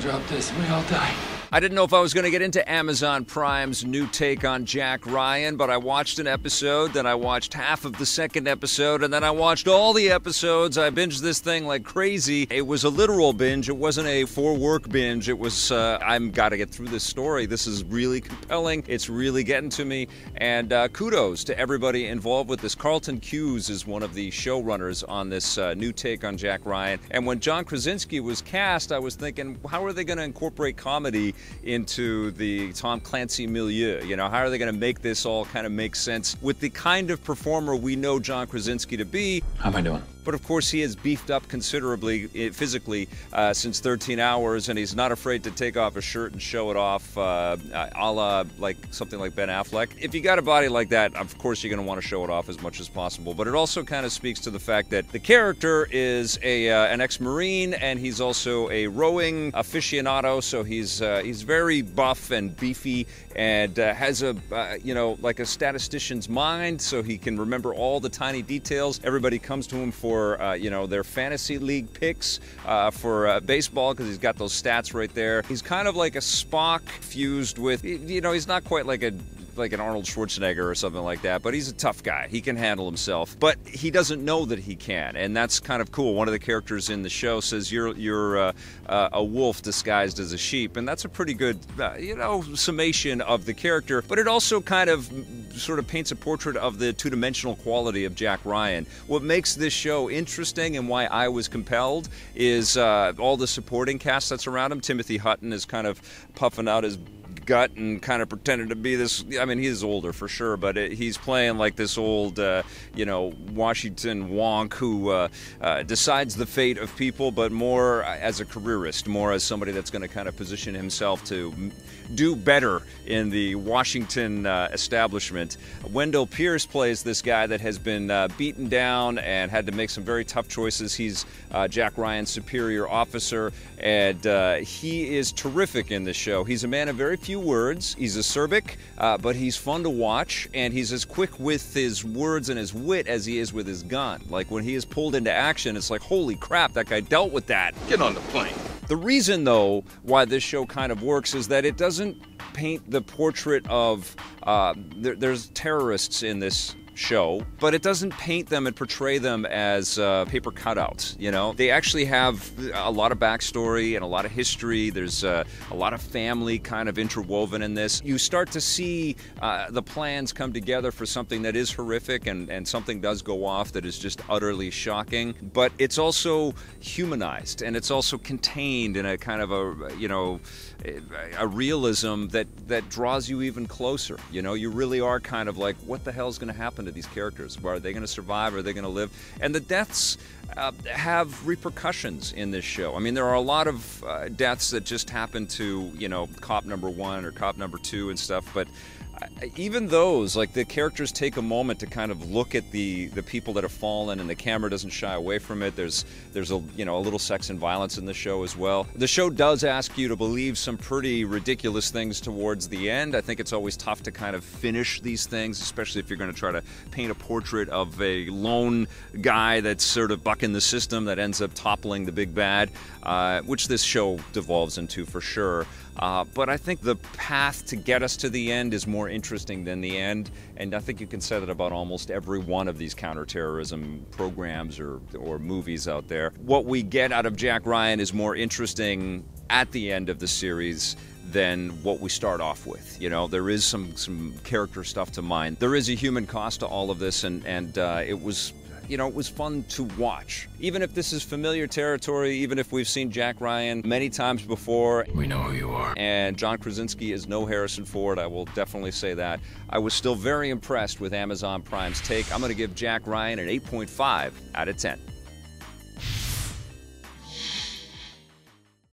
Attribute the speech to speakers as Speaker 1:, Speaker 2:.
Speaker 1: drop this, we all die.
Speaker 2: I didn't know if I was going to get into Amazon Prime's new take on Jack Ryan, but I watched an episode, then I watched half of the second episode, and then I watched all the episodes. I binged this thing like crazy. It was a literal binge. It wasn't a for-work binge. It was, I've got to get through this story. This is really compelling. It's really getting to me. And kudos to everybody involved with this. Carlton Cuse is one of the showrunners on this new take on Jack Ryan. And when John Krasinski was cast, I was thinking, how are they going to incorporate comedy into the Tom Clancy milieu? You know, how are they going to make this all kind of make sense with the kind of performer we know John Krasinski to be?
Speaker 1: How am I doing?
Speaker 2: But of course, he has beefed up considerably physically since 13 Hours, and he's not afraid to take off his shirt and show it off, a la like something like Ben Affleck. If you got a body like that, of course you're going to want to show it off as much as possible. But it also kind of speaks to the fact that the character is an ex-Marine, and he's also a rowing aficionado. So he's very buff and beefy, and has a like a statistician's mind, so he can remember all the tiny details. Everybody comes to him for their fantasy league picks for baseball, because he's got those stats right there. He's kind of like a Spock fused with, he's not quite like an Arnold Schwarzenegger or something like that, but he's a tough guy. He can handle himself, but he doesn't know that he can, and that's kind of cool. One of the characters in the show says, you're a wolf disguised as a sheep, and that's a pretty good, summation of the character, but it also kind of sort of paints a portrait of the two-dimensional quality of Jack Ryan. What makes this show interesting and why I was compelled is all the supporting cast that's around him. Timothy Hutton is kind of puffing out his gut and kind of pretending to be this. I mean, he's older for sure, but he's playing like this old, Washington wonk who decides the fate of people, but more as a careerist, more as somebody that's going to kind of position himself to do better in the Washington establishment. Wendell Pierce plays this guy that has been beaten down and had to make some very tough choices. He's Jack Ryan's superior officer, and he is terrific in this show. He's a man of very few words. He's acerbic, but he's fun to watch, and he's as quick with his words and his wit as he is with his gun. Like, when he is pulled into action, it's like, holy crap, that guy dealt with that.
Speaker 1: Get on the plane.
Speaker 2: The reason, though, why this show kind of works is that it doesn't paint the portrait of there's terrorists in this show, but it doesn't paint them and portray them as paper cutouts. They actually have a lot of backstory and a lot of history. There's a lot of family kind of interwoven in this. You start to see the plans come together for something that is horrific, and something does go off that is just utterly shocking, but it's also humanized, and it's also contained in a kind of a realism that draws you even closer. You really are kind of like, what the hell is going to happen to these characters? Are they going to survive? Are they going to live? And the deaths have repercussions in this show. I mean, there are a lot of deaths that just happen to, cop number one or cop number two and stuff, but even those, like, the characters take a moment to kind of look at the people that have fallen, and the camera doesn't shy away from it. There's a little sex and violence in the show as well. The show does ask you to believe some pretty ridiculous things towards the end. I think it's always tough to kind of finish these things, especially if you're going to try to paint a portrait of a lone guy that's sort of bucking the system that ends up toppling the big bad, which this show devolves into for sure. But I think the path to get us to the end is more interesting than the end, and I think you can say that about almost every one of these counterterrorism programs or movies out there. What we get out of Jack Ryan is more interesting at the end of the series than what we start off with. There is some character stuff to mine. There is a human cost to all of this, and it was it was fun to watch. Even if this is familiar territory, even if we've seen Jack Ryan many times before.
Speaker 1: We know who you are.
Speaker 2: And John Krasinski is no Harrison Ford, I will definitely say that. I was still very impressed with Amazon Prime's take. I'm going to give Jack Ryan an 8.5 out of 10.